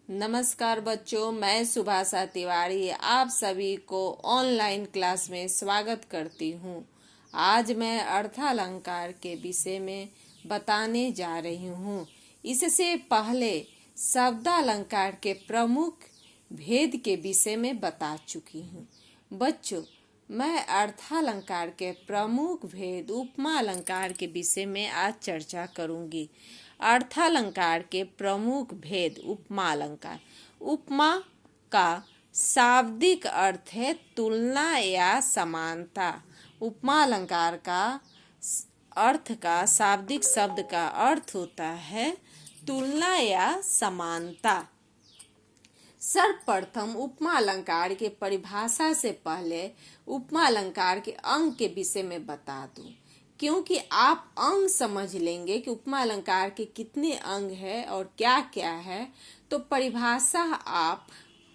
नमस्कार बच्चों, मैं सुभाषा तिवारी आप सभी को ऑनलाइन क्लास में स्वागत करती हूँ। आज मैं अर्थालंकार के विषय में बताने जा रही हूँ। इससे पहले शब्दालंकार के प्रमुख भेद के विषय में बता चुकी हूँ। बच्चों, मैं अर्थालंकार के प्रमुख भेद उपमा अलंकार के विषय में आज चर्चा करूंगी। अर्थालंकार के प्रमुख भेद उपमा अलंकार। उपमा का शाब्दिक अर्थ है तुलना या समानता। उपमा अलंकार का अर्थ का शाब्दिक शब्द का अर्थ होता है तुलना या समानता। सर्वप्रथम उपमा अलंकार के परिभाषा से पहले उपमा अलंकार के अंग के विषय में बता दूं, क्योंकि आप अंग समझ लेंगे कि उपमा अलंकार के कितने अंग है और क्या क्या है, तो परिभाषा आप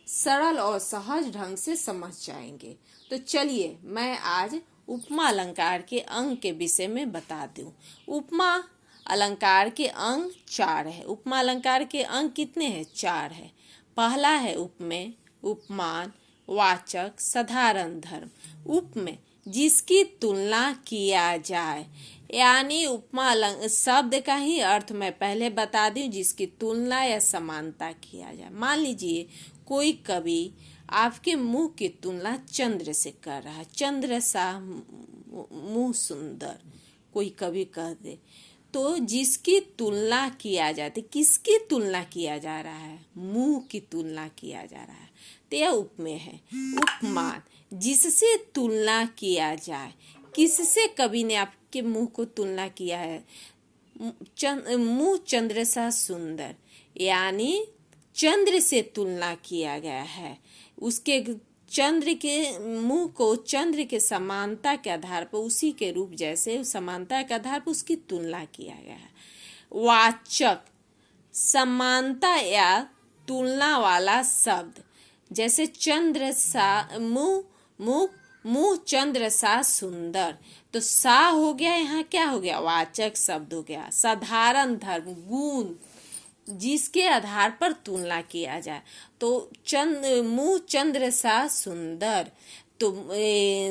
सरल और सहज ढंग से समझ जाएंगे। तो चलिए मैं आज उपमा अलंकार के अंग के विषय में बता दूं। उपमा अलंकार के अंग 4 है। उपमा अलंकार के अंग कितने हैं? 4 है। पहला है उपमेय, उपमान, वाचक, साधारण धर्म। उपमेय जिसकी तुलना किया जाए, यानी उपमा शब्द का ही अर्थ मैं पहले बता दूं, जिसकी तुलना या समानता किया जाए। मान लीजिए कोई कवि आपके मुंह की तुलना चंद्र से कर रहा है। चंद्र सा मुंह सुंदर कोई कवि कह दे, तो जिसकी तुलना किया जाती, किसकी तुलना किया जा रहा है? मुंह की तुलना किया जा रहा है, तो यह उपमेय है। उपमान जिससे तुलना किया जाए, किससे कवि ने आपके मुंह को तुलना किया है? मुंह चंद्र सा सुंदर, यानी चंद्र से तुलना किया गया है। उसके चंद्र के मुंह को चंद्र के समानता के आधार पर, उसी के रूप जैसे समानता के आधार पर उसकी तुलना किया गया है। वाचक समानता या तुलना वाला शब्द, जैसे चंद्र सा मुंह चंद्र सा सुंदर, तो सा हो गया, यहाँ क्या हो गया? वाचक शब्द हो गया। साधारण धर्म गुण जिसके आधार पर तुलना किया जाए, तो मुंह चंद्र सा सुंदर, तो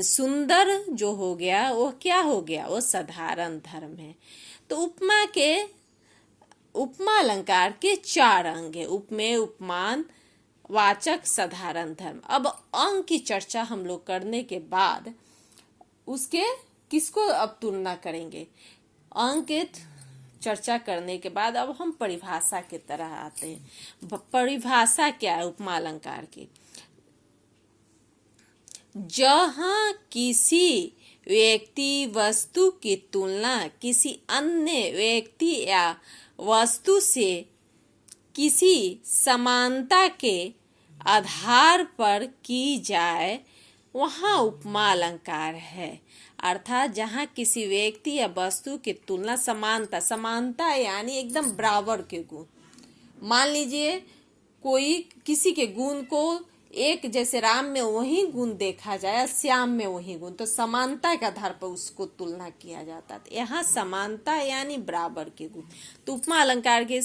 सुंदर जो हो गया वो क्या हो गया? वो साधारण धर्म है। तो उपमा अलंकार के 4 अंग है: उपमेय, उपमान, वाचक, साधारण धर्म। अब अंग की चर्चा हम लोग करने के बाद उसके किसको अब तुलना करेंगे? अंग के चर्चा करने के बाद अब हम परिभाषा की तरह आते हैं। परिभाषा क्या है उपमा अलंकार की? जहां किसी व्यक्ति वस्तु की तुलना किसी अन्य व्यक्ति या वस्तु से किसी समानता के आधार पर की जाए, वहाँ उपमा अलंकार है। अर्थात जहाँ किसी व्यक्ति या वस्तु की तुलना समानता यानी एकदम बराबर के गुण। मान लीजिए कोई किसी के गुण को एक, जैसे राम में वही गुण देखा जाए, श्याम में वही गुण, तो समानता के आधार पर उसको तुलना किया जाता है। यहाँ समानता यानी बराबर के गुण। तो उपमा अलंकार के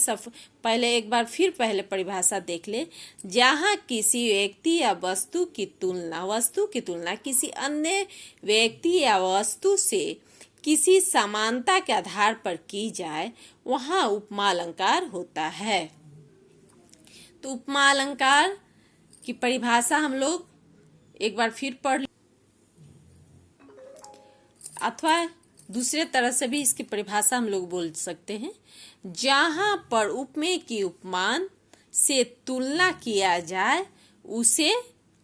पहले एक बार फिर पहले परिभाषा देख ले। जहाँ किसी व्यक्ति या वस्तु की तुलना किसी अन्य व्यक्ति या वस्तु से किसी समानता के आधार पर की जाए, वहाँ उपमा अलंकार होता है। तो उपमा अलंकार की परिभाषा हम लोग एक बार फिर पढ़, अथवा दूसरे तरह से भी इसकी परिभाषा हम लोग बोल सकते हैं। जहां पर उपमेय की उपमान से तुलना किया जाए उसे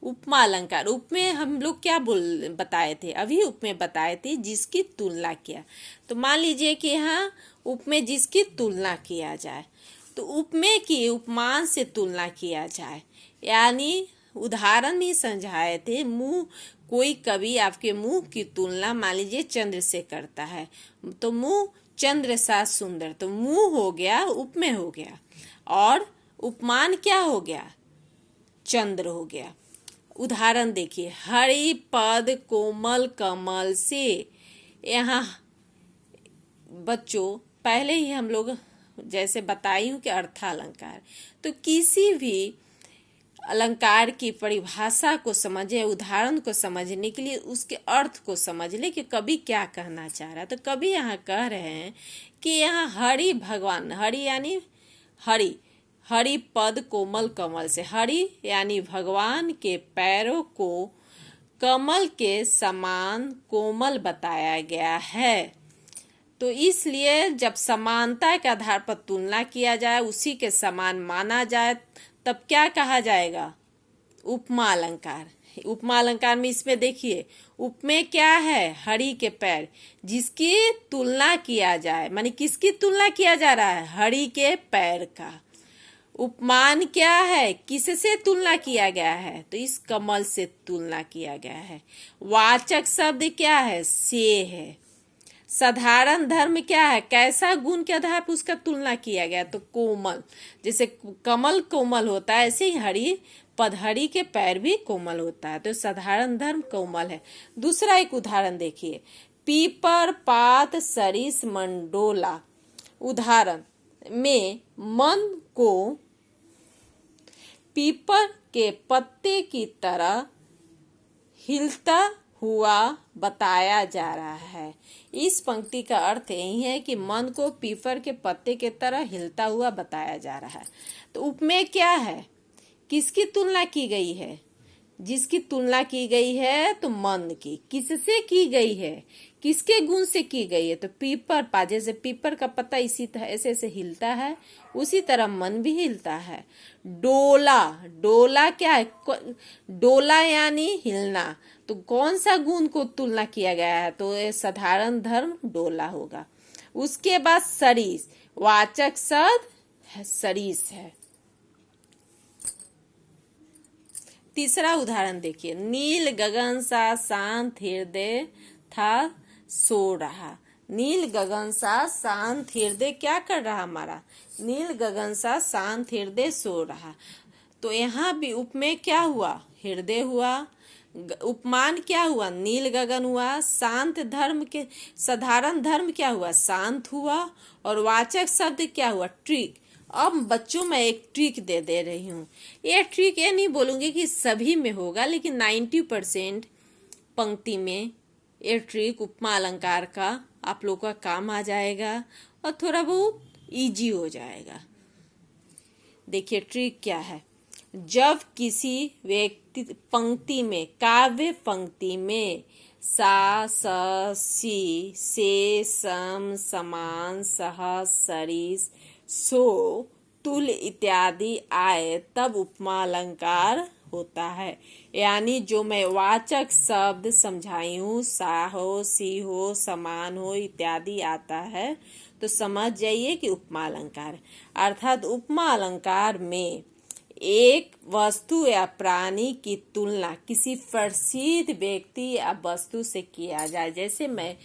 उपमा अलंकार। उपमेय हम लोग क्या बताए थे? अभी उपमेय बताए थे जिसकी तुलना किया। तो मान लीजिए कि यहाँ उपमेय जिसकी तुलना किया जाए, तो उपमेय की उपमान से तुलना किया जाए, यानी उदाहरण भी समझाए थे। कोई कवि आपके मुंह की तुलना मान लीजिए चंद्र से करता है, तो मुंह चंद्र सा सुंदर, तो मुंह हो गया उपमेय हो गया, और उपमान क्या हो गया? चंद्र हो गया। उदाहरण देखिए, हरि पद कोमल कमल से। यहाँ बच्चों पहले ही हम लोग जैसे बताई हूँ कि अर्थालंकार। तो किसी भी अलंकार की परिभाषा को समझे, उदाहरण को समझने के लिए उसके अर्थ को समझ ले कि कवि क्या कहना चाह रहा है। तो कवि यहाँ कह रहे हैं कि यहाँ हरि भगवान, हरि यानी हरि, हरि पद कोमल कमल से, हरि यानी भगवान के पैरों को कमल के समान कोमल बताया गया है। तो इसलिए जब समानता के आधार पर तुलना किया जाए, उसी के समान माना जाए, तब क्या कहा जाएगा? उपमा अलंकार। उपमा अलंकार में इसमें देखिए, उपमेय क्या है? हरि के पैर, जिसकी तुलना किया जाए, माने किसकी तुलना किया जा रहा है? हरि के पैर का। उपमान क्या है? किससे तुलना किया गया है? तो इस कमल से तुलना किया गया है। वाचक शब्द क्या है? से है। साधारण धर्म क्या है? कैसा गुण के आधार पर उसका तुलना किया गया? तो कोमल, जैसे कमल कोमल होता है, ऐसे ही हरि पद, हरि के पैर भी कोमल होता है। तो साधारण धर्म कोमल है। दूसरा एक उदाहरण देखिए, पीपर पात सरिस मंडोला। उदाहरण में मन को पीपर के पत्ते की तरह हिलता हुआ बताया जा रहा है। इस पंक्ति का अर्थ यही है कि मन को पीपर के पत्ते के तरह हिलता हुआ बताया जा रहा है। तो उपमेय क्या है? किसकी तुलना की गई है? जिसकी तुलना की गई है तो मन की। किससे की गई है? किसके गुण से की गई है? तो पीपर पा, जैसे पीपर का पत्ता इसी तरह ऐसे ऐसे हिलता है, उसी तरह मन भी हिलता है। डोला, डोला क्या है? डोला यानी हिलना। तो कौन सा गुण को तुलना किया गया है? तो ये साधारण धर्म डोला होगा। उसके बाद सरीस, वाचक शब्द सरीस है। तीसरा उदाहरण देखिए, नील गगन सा शांत हृदय था सो रहा। नील गगन सा शांत हृदय क्या कर रहा? हमारा नील गगन सा शांत हृदय सो रहा। तो यहाँ भी उपमेय क्या हुआ? हृदय हुआ। उपमान क्या हुआ? नील गगन हुआ। शांत धर्म के, साधारण धर्म क्या हुआ? शांत हुआ। और वाचक शब्द क्या हुआ? ट्रिक। अब बच्चों में एक ट्रिक दे रही हूँ। ये ट्रिक ये नहीं बोलूंगी कि सभी में होगा, लेकिन 90% पंक्ति में ये ट्रिक उपमा अलंकार का आप लोग का काम आ जाएगा और थोड़ा बहुत इजी हो जाएगा। देखिए ट्रिक क्या है। जब किसी व्यक्ति पंक्ति में, काव्य पंक्ति में सा, स, सी, से, सम, समान, सह, सरिस, सो, तुल इत्यादि आए, तब उपमा अलंकार होता है। यानी जो मैं वाचक शब्द समझाई हूँ, सा हो, सी हो, समान हो इत्यादि आता है, तो समझ जाइए कि उपमा अलंकार। अर्थात उपमा अलंकार में एक वस्तु या प्राणी की तुलना किसी प्रसिद्ध व्यक्ति या वस्तु से किया जाए। जैसे मैं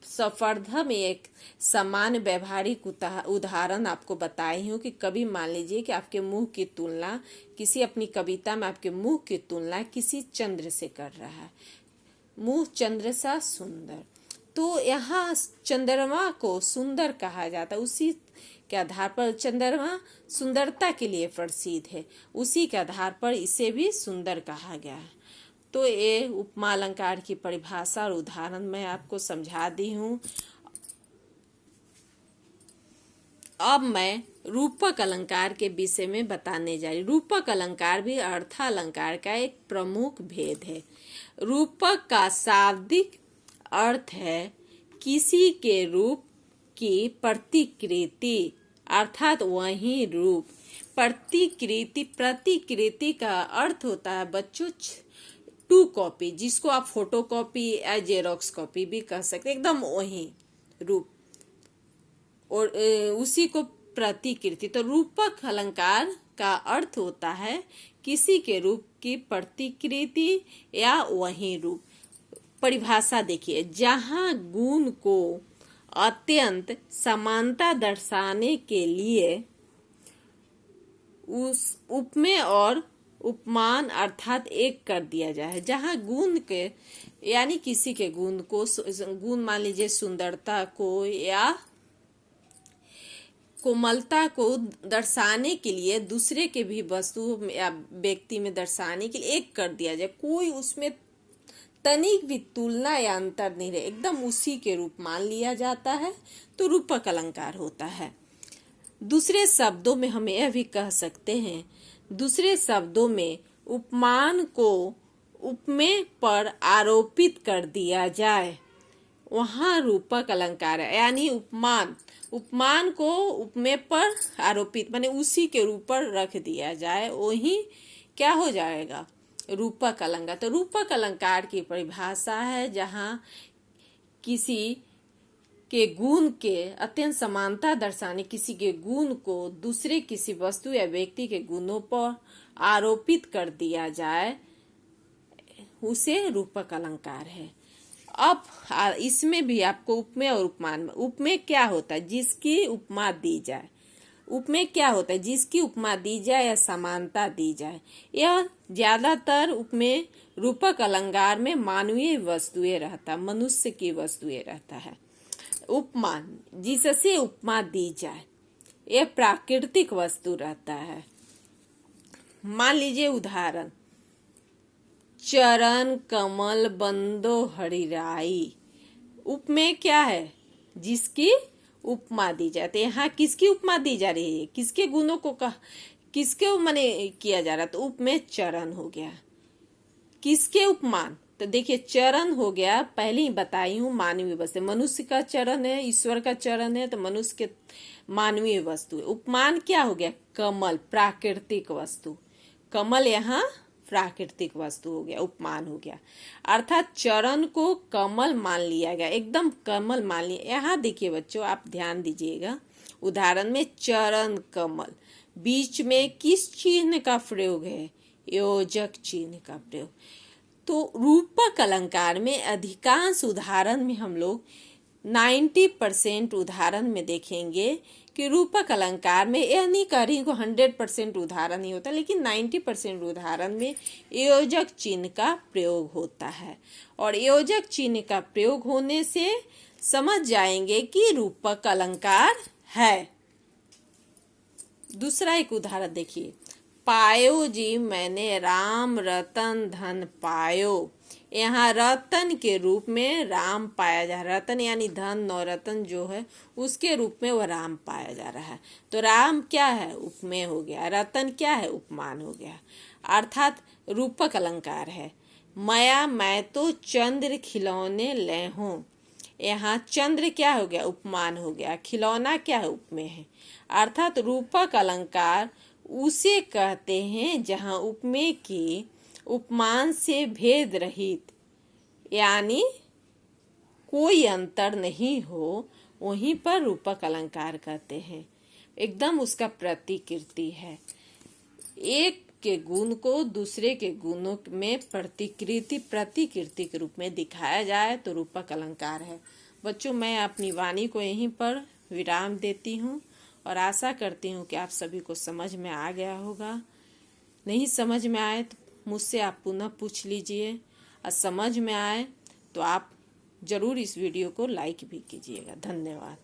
सफरधा में एक समान व्यवहारिक उदाहरण आपको बताई हूँ कि कभी मान लीजिए कि आपके मुंह की तुलना, किसी अपनी कविता में आपके मुंह की तुलना किसी चंद्र से कर रहा है। मुंह चंद्र सा सुंदर, तो यहाँ चंद्रमा को सुंदर कहा जाता है। उसी के आधार पर चंद्रमा सुंदरता के लिए प्रसिद्ध है, उसी के आधार पर इसे भी सुंदर कहा गया है। तो ये उपमा अलंकार की परिभाषा और उदाहरण मैं आपको समझा दी हूँ। अब मैं रूपक अलंकार के विषय में बताने जा रही। रूपक अलंकार भी अर्थालंकार का एक प्रमुख भेद है। रूपक का शाब्दिक अर्थ है किसी के रूप की प्रतिकृति, अर्थात वही रूप। प्रतिकृति, प्रतिकृति का अर्थ होता है बच्चों टू कॉपी, जिसको आप फोटो कॉपी या जेरोक्स कॉपी भी कह सकते, एकदम वही रूप, और उसी को प्रतिकृति। तो रूपक अलंकार का अर्थ होता है किसी के रूप की प्रतिकृति या वही रूप। परिभाषा देखिए, जहां गुण को अत्यंत समानता दर्शाने के लिए उस उपमेय और उपमान अर्थात एक कर दिया जाए। जहां गुण के, यानी किसी के गुण को, गुण मान लीजिए सुंदरता को या कोमलता को दर्शाने के लिए दूसरे के भी वस्तु या व्यक्ति में दर्शाने के लिए एक कर दिया जाए, कोई उसमें तनिक भी तुलना या अंतर नहीं रहे, एकदम उसी के रूप मान लिया जाता है, तो रूपक अलंकार होता है। दूसरे शब्दों में हम यह भी कह सकते हैं, दूसरे शब्दों में उपमान को उपमेय पर आरोपित कर दिया जाए, वहाँ रूपक अलंकार है। यानी उपमान को उपमेय पर आरोपित माने उसी के रूप पर रख दिया जाए, वही क्या हो जाएगा, रूपक अलंकार। तो रूपक अलंकार की परिभाषा है जहाँ किसी के गुण के अत्यंत समानता दर्शाने, किसी के गुण को दूसरे किसी वस्तु या व्यक्ति के गुणों पर आरोपित कर दिया जाए, उसे रूपक अलंकार है। अब इसमें भी आपको उपमेय और उपमान में, उपमेय क्या होता है, जिसकी उपमा दी जाए। उपमेय क्या होता है, जिसकी उपमा दी जाए या समानता दी जाए। यह ज्यादातर उपमेय रूपक अलंकार में मानवीय वस्तुएं रहता, मनुष्य की वस्तुएं रहता है। उपमान, जिससे उपमा दी जाए, यह प्राकृतिक वस्तु रहता है। मान लीजिए उदाहरण, चरण कमल बंदो हरिराई। उपमेय क्या है, जिसकी उपमा दी जाती है। यहाँ किसकी उपमा दी जा रही है, किसके गुणों को किसके माने किया जा रहा है, तो उपमेय चरण हो गया। किसके उपमान, तो देखिए चरण हो गया, पहले ही बताई हूँ मानवीय वस्तु, मनुष्य का चरण है, ईश्वर का चरण है, तो मनुष्य के मानवीय वस्तु है। उपमान क्या हो गया, कमल, प्राकृतिक वस्तु, कमल यहाँ प्राकृतिक वस्तु हो गया, उपमान हो गया। अर्थात चरण को कमल मान लिया गया, एकदम कमल मान लिया। यहाँ देखिए बच्चों, आप ध्यान दीजिएगा, उदाहरण में चरण कमल, बीच में किस चिन्ह का प्रयोग है, योजक चिन्ह का प्रयोग। तो रूपक अलंकार में अधिकांश उदाहरण में हम लोग 90% उदाहरण में देखेंगे कि रूपक अलंकार में, यह नहीं कह रही को 100% उदाहरण ही होता, लेकिन 90% उदाहरण में योजक चिन्ह का प्रयोग होता है। और योजक चिन्ह का प्रयोग होने से समझ जाएंगे कि रूपक अलंकार है। दूसरा एक उदाहरण देखिए, पायो जी मैंने राम रतन धन पायो। यहाँ रतन के रूप में राम पाया जा रहा है, रतन यानी धन, नवरत्न जो है उसके रूप में वह राम पाया जा रहा है। तो राम क्या है, उपमेय हो गया, रतन क्या है, उपमान हो गया, अर्थात रूपक अलंकार है। मया मैं तो चंद्र खिलौने ले हूँ, यहाँ चंद्र क्या हो गया, उपमान हो गया, खिलौना क्या है, उपमेय है। अर्थात रूपक अलंकार उसे कहते हैं जहाँ उपमेय की उपमान से भेद रहित, यानी कोई अंतर नहीं हो, वहीं पर रूपक अलंकार कहते हैं। एकदम उसका प्रतिकृति है, एक के गुण को दूसरे के गुणों में प्रतिकृति के रूप में दिखाया जाए तो रूपक अलंकार है। बच्चों, मैं अपनी वाणी को यहीं पर विराम देती हूँ और आशा करती हूँ कि आप सभी को समझ में आ गया होगा। नहीं समझ में आए तो मुझसे आप पुनः पूछ लीजिए, और समझ में आए तो आप जरूर इस वीडियो को लाइक भी कीजिएगा। धन्यवाद।